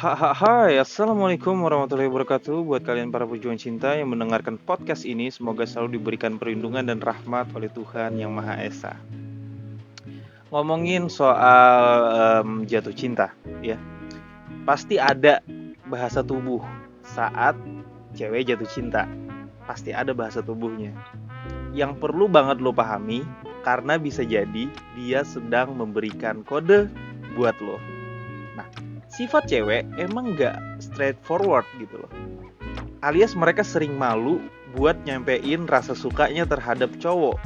Hai, Assalamualaikum warahmatullahi wabarakatuh. Buat kalian para pejuang cinta yang mendengarkan podcast ini, semoga selalu diberikan perlindungan dan rahmat oleh Tuhan Yang Maha Esa. Ngomongin soal jatuh cinta, ya, pasti ada bahasa tubuh saat cewek jatuh cinta. Pasti ada bahasa tubuhnya. Yang perlu banget lo pahami, karena bisa jadi dia sedang memberikan kode buat lo. Nah, sifat cewek emang gak straightforward gitu loh. Alias mereka sering malu buat nyampein rasa sukanya terhadap cowok.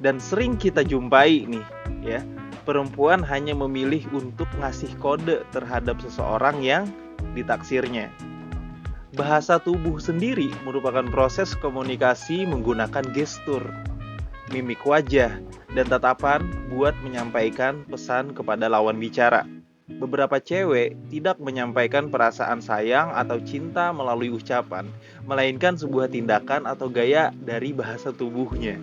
Dan sering kita jumpai nih, ya, perempuan hanya memilih untuk ngasih kode terhadap seseorang yang ditaksirnya. Bahasa tubuh sendiri merupakan proses komunikasi menggunakan gestur, mimik wajah, dan tatapan buat menyampaikan pesan kepada lawan bicara. Beberapa cewek tidak menyampaikan perasaan sayang atau cinta melalui ucapan, melainkan sebuah tindakan atau gaya dari bahasa tubuhnya.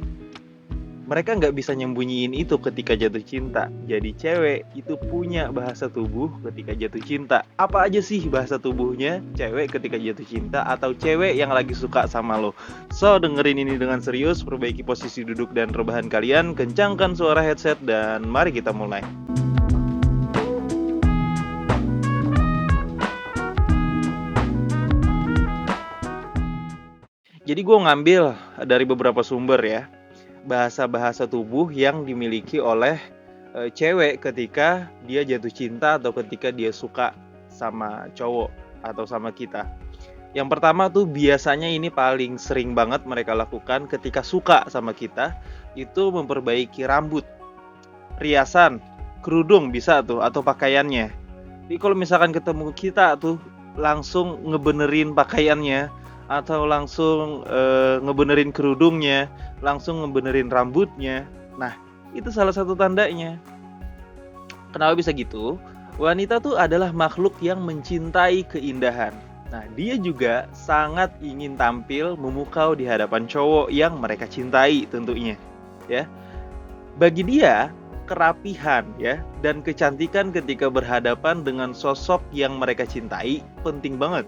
Mereka nggak bisa nyembunyiin itu ketika jatuh cinta. Jadi cewek itu punya bahasa tubuh ketika jatuh cinta. Apa aja sih bahasa tubuhnya cewek ketika jatuh cinta atau cewek yang lagi suka sama lo? So, dengerin ini dengan serius, perbaiki posisi duduk dan rebahan kalian, kencangkan suara headset, dan mari kita mulai. Jadi gue ngambil dari beberapa sumber ya, bahasa-bahasa tubuh yang dimiliki oleh cewek ketika dia jatuh cinta atau ketika dia suka sama cowok atau sama kita. Yang pertama tuh biasanya ini paling sering banget mereka lakukan ketika suka sama kita, itu memperbaiki rambut, riasan, kerudung bisa tuh, atau pakaiannya. Jadi kalau misalkan ketemu kita tuh langsung ngebenerin pakaiannya, atau langsung ngebenerin kerudungnya, langsung ngebenerin rambutnya. Nah, itu salah satu tandanya. Kenapa bisa gitu? Wanita tuh adalah makhluk yang mencintai keindahan. Nah, dia juga sangat ingin tampil memukau di hadapan cowok yang mereka cintai tentunya, ya. Bagi dia, kerapihan ya dan kecantikan ketika berhadapan dengan sosok yang mereka cintai penting banget.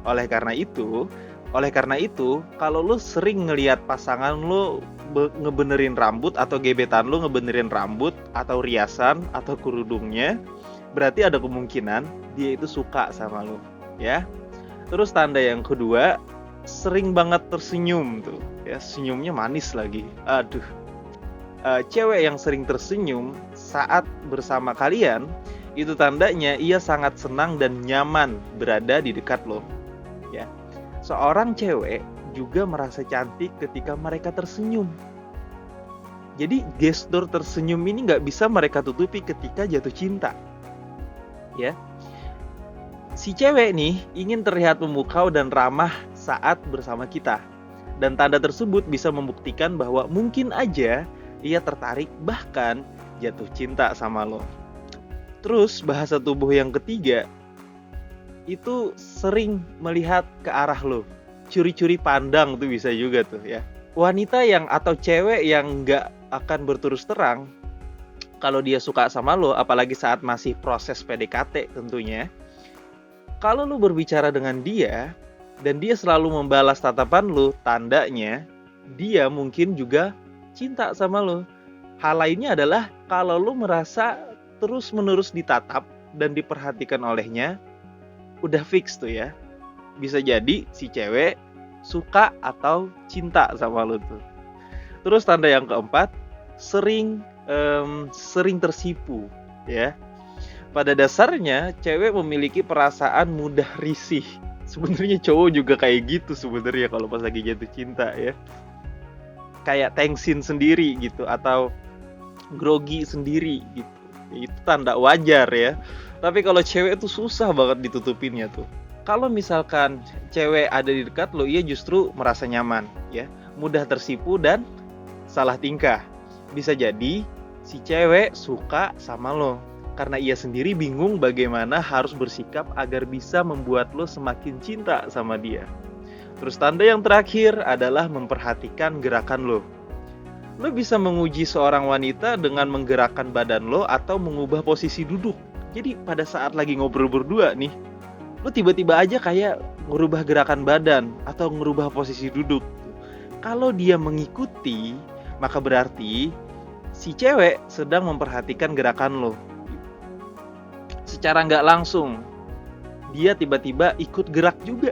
Oleh karena itu, kalau lo sering ngelihat pasangan lo ngebenerin rambut atau gebetan lo ngebenerin rambut atau riasan atau kerudungnya, berarti ada kemungkinan dia itu suka sama lo, ya. Terus tanda yang kedua, sering banget tersenyum tuh, ya, senyumnya manis lagi. Aduh. Cewek yang sering tersenyum saat bersama kalian, itu tandanya ia sangat senang dan nyaman berada di dekat lo. Ya, seorang cewek juga merasa cantik ketika mereka tersenyum. Jadi gestur tersenyum ini nggak bisa mereka tutupi ketika jatuh cinta. Ya, si cewek nih ingin terlihat memukau dan ramah saat bersama kita. Dan tanda tersebut bisa membuktikan bahwa mungkin aja ia tertarik bahkan jatuh cinta sama lo. Terus bahasa tubuh yang ketiga, itu sering melihat ke arah lo, curi-curi pandang tuh bisa juga tuh ya. Wanita yang atau cewek yang nggak akan berterus terang kalau dia suka sama lo, apalagi saat masih proses PDKT tentunya. Kalau lo berbicara dengan dia dan dia selalu membalas tatapan lo, tandanya dia mungkin juga cinta sama lo. Hal lainnya adalah kalau lo merasa terus-menerus ditatap dan diperhatikan olehnya, udah fix tuh ya. Bisa jadi si cewek suka atau cinta sama lo tuh. Terus tanda yang keempat, sering tersipu ya. Pada dasarnya cewek memiliki perasaan mudah risih. Sebenarnya cowok juga kayak gitu sebenarnya kalau pas lagi jatuh cinta ya. Kayak tensin sendiri gitu atau grogi sendiri gitu. Itu tanda wajar ya. Tapi kalau cewek itu susah banget ditutupinnya tuh. Kalau misalkan cewek ada di dekat lo, ia justru merasa nyaman ya, mudah tersipu dan salah tingkah. Bisa jadi si cewek suka sama lo karena ia sendiri bingung bagaimana harus bersikap agar bisa membuat lo semakin cinta sama dia. Terus tanda yang terakhir adalah memperhatikan gerakan lo. Lo bisa menguji seorang wanita dengan menggerakkan badan lo atau mengubah posisi duduk. Jadi pada saat lagi ngobrol berdua nih, Lu tiba-tiba aja kayak ngerubah gerakan badan atau ngerubah posisi duduk. Kalau dia mengikuti, maka berarti si cewek sedang memperhatikan gerakan lo. Secara nggak langsung, dia tiba-tiba ikut gerak juga.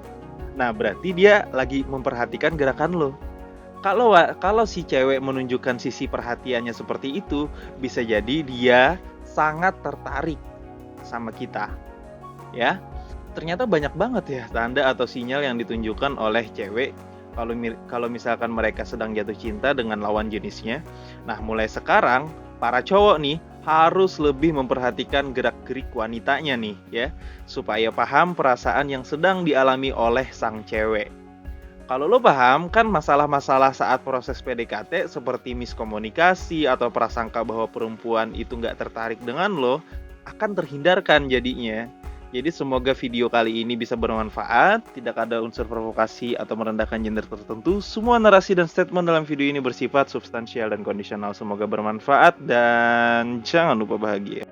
Nah, berarti dia lagi memperhatikan gerakan lo. Kalau si cewek menunjukkan sisi perhatiannya seperti itu, bisa jadi dia sangat tertarik sama kita. Ya, ternyata banyak banget ya tanda atau sinyal yang ditunjukkan oleh cewek kalau misalkan mereka sedang jatuh cinta dengan lawan jenisnya. Nah, mulai sekarang para cowok nih harus lebih memperhatikan gerak-gerik wanitanya nih ya, supaya paham perasaan yang sedang dialami oleh sang cewek. Kalau lo paham kan masalah-masalah saat proses PDKT seperti miskomunikasi atau prasangka bahwa perempuan itu nggak tertarik dengan lo akan terhindarkan jadinya. Jadi semoga video kali ini bisa bermanfaat, tidak ada unsur provokasi atau merendahkan gender tertentu. Semua narasi dan statement dalam video ini bersifat substansial dan kondisional. Semoga bermanfaat dan jangan lupa bahagia.